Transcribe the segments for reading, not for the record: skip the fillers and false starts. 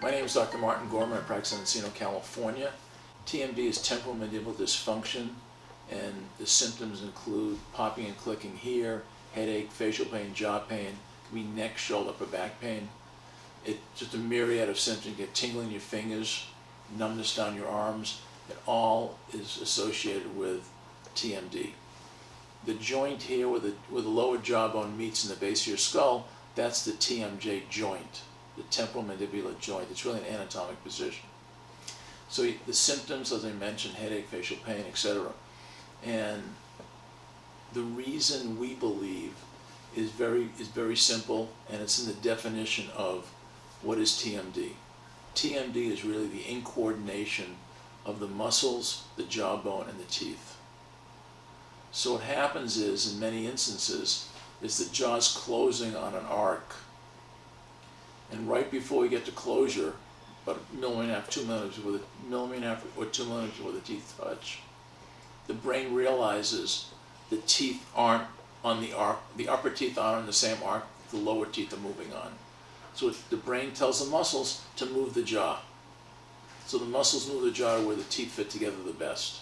My name is Dr. Martin Gorman. I practice in Encino, California. TMD is temporal mandibular dysfunction, and the symptoms include popping and clicking here, headache, facial pain, jaw pain, it can be neck, shoulder, upper back pain. It's just a myriad of symptoms. You get tingling in your fingers, numbness down your arms. It all is associated with TMD. The joint here where the lower jawbone meets in the base of your skull, that's the TMJ joint, the temporal mandibular joint. It's really an anatomic position. So the symptoms, as I mentioned, headache, facial pain, etc. And the reason we believe is very simple, and it's in the definition of what is TMD. TMD is really the incoordination of the muscles, the jawbone, and the teeth. So what happens is, in many instances, is the jaw's closing on an arc. And right before we get to closure, about 1.5 millimeters, 2 millimeters, with a millimeter or 2 millimeters where the teeth touch, the brain realizes the teeth aren't on the arc, the upper teeth aren't on the same arc, the lower teeth are moving on. So the brain tells the muscles to move the jaw. So the muscles move the jaw where the teeth fit together the best.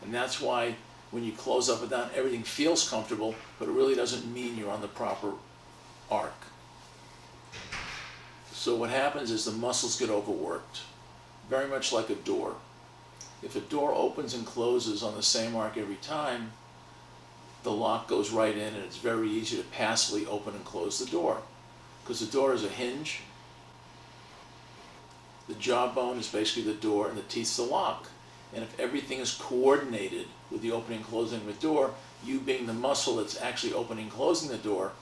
And that's why when you close up and down, everything feels comfortable, but it really doesn't mean you're on the proper arc. So what happens is the muscles get overworked, very much like a door. If a door opens and closes on the same arc every time, the lock goes right in, and it's very easy to passively open and close the door. Because the door is a hinge, the jawbone is basically the door, and the teeth's the lock. And if everything is coordinated with the opening and closing of the door, you being the muscle that's actually opening and closing the door,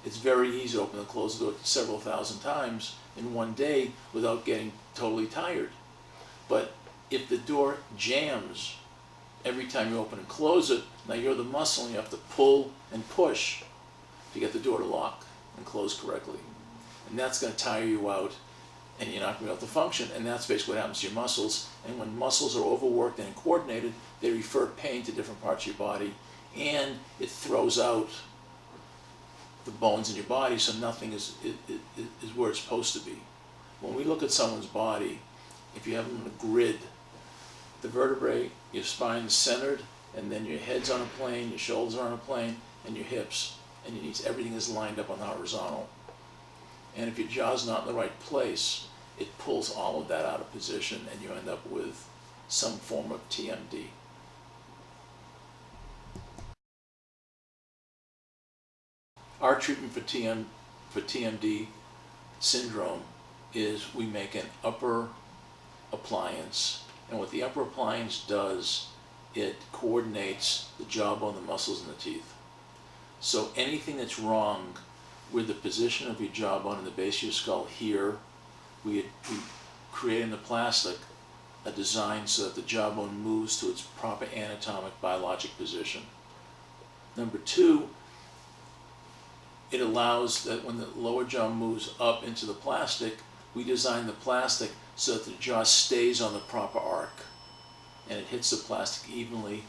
it's very easy to open and close the door several thousand times in one day without getting totally tired. But if the door jams every time you open and close it, now you're the muscle and you have to pull and push to get the door to lock and close correctly. And that's going to tire you out, and you're not going to be able to function. And that's basically what happens to your muscles. And when muscles are overworked and uncoordinated, they refer pain to different parts of your body, and it throws out the bones in your body, so nothing is where it's supposed to be. When we look at someone's body, if you have them in a grid, the vertebrae, your spine is centered, and then your head's on a plane, your shoulders are on a plane, and your hips, and your knees, everything is lined up on the horizontal. And if your jaw's not in the right place, it pulls all of that out of position, and you end up with some form of TMD. Our treatment for TMD syndrome is we make an upper appliance, and what the upper appliance does, it coordinates the jawbone, the muscles, and the teeth. So anything that's wrong with the position of your jawbone and the base of your skull here, we create in the plastic a design so that the jawbone moves to its proper anatomic biologic position. Number two, it allows that when the lower jaw moves up into the plastic, we design the plastic so that the jaw stays on the proper arc, and it hits the plastic evenly,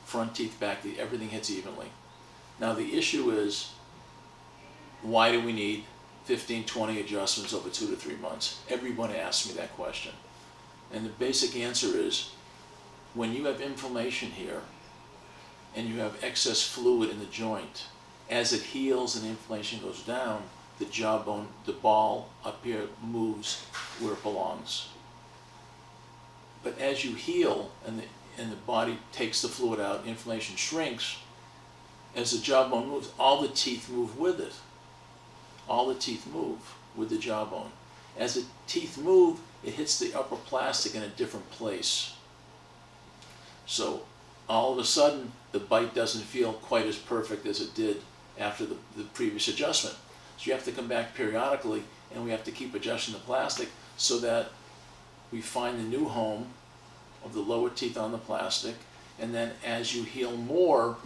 front teeth, back teeth, everything hits evenly. Now the issue is, why do we need 15, 20 adjustments over 2 to 3 months? Everyone asks me that question. And the basic answer is, when you have inflammation here and you have excess fluid in the joint, as it heals and inflammation goes down, the jawbone, the ball up here, moves where it belongs. But as you heal and the body takes the fluid out, inflammation shrinks, as the jawbone moves, all the teeth move with it. All the teeth move with the jawbone. As the teeth move, it hits the upper plastic in a different place. So all of a sudden, the bite doesn't feel quite as perfect as it did after the previous adjustment. So you have to come back periodically, and we have to keep adjusting the plastic so that we find the new home of the lower teeth on the plastic, and then as you heal more,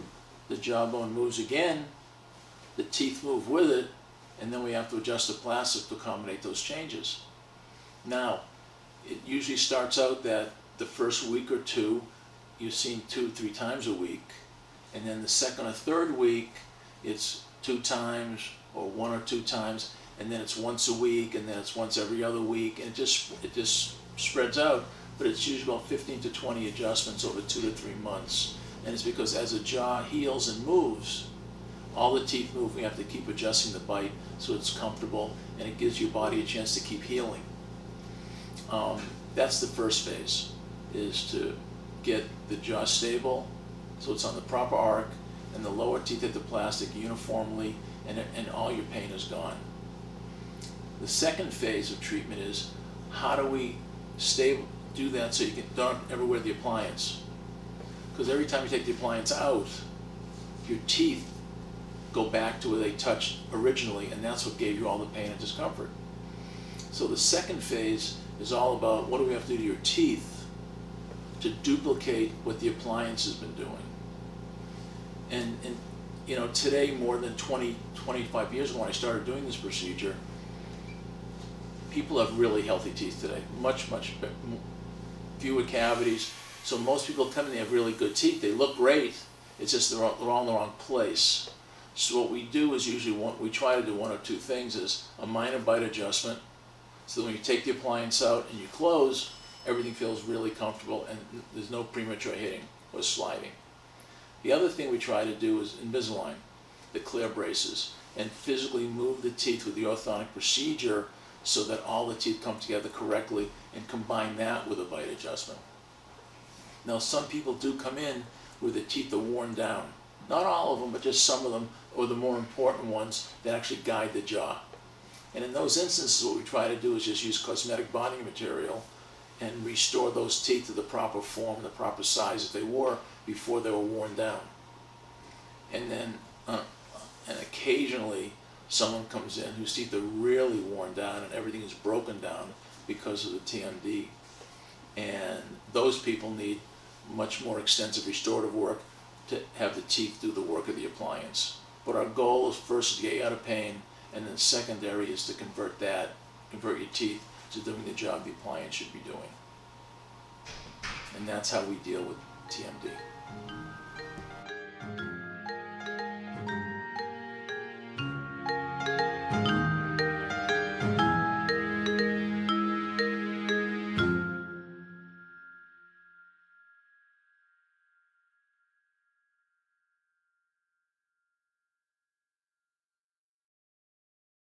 the jawbone moves again, the teeth move with it, and then we have to adjust the plastic to accommodate those changes. Now, it usually starts out that the first week or two, you're seeing 2 or 3 times a week, and then the second or third week, it's 2 times or 1 or 2 times, and then it's once a week, and then it's once every other week, and it just spreads out. But it's usually about 15 to 20 adjustments over 2 to 3 months. And it's because as the jaw heals and moves, all the teeth move, we have to keep adjusting the bite so it's comfortable, and it gives your body a chance to keep healing. That's the first phase, is to get the jaw stable so it's on the proper arc, and the lower teeth hit the plastic uniformly, and all your pain is gone. The second phase of treatment is, how do we do that so you don't ever wear the appliance? Because every time you take the appliance out, your teeth go back to where they touched originally, and that's what gave you all the pain and discomfort. So the second phase is all about, what do we have to do to your teeth to duplicate what the appliance has been doing? And you know, today, more than 25 years ago when I started doing this procedure, people have really healthy teeth today, much fewer cavities. So most people come in, they have really good teeth. They look great, it's just they're all in the wrong place. So what we do is usually, we try to do one of two things, is a minor bite adjustment, so that when you take the appliance out and you close, everything feels really comfortable and there's no premature hitting or sliding. The other thing we try to do is Invisalign, the clear braces, and physically move the teeth with the orthodontic procedure so that all the teeth come together correctly, and combine that with a bite adjustment. Now, some people do come in where the teeth are worn down. Not all of them, but just some of them, or the more important ones that actually guide the jaw. And in those instances, what we try to do is just use cosmetic bonding material and restore those teeth to the proper form, the proper size that they were before they were worn down. And then, and occasionally, someone comes in whose teeth are really worn down and everything is broken down because of the TMD. And those people need much more extensive restorative work to have the teeth do the work of the appliance. But our goal is first to get you out of pain, and then secondary is to convert your teeth to doing the job the appliance should be doing. And that's how we deal with TMD.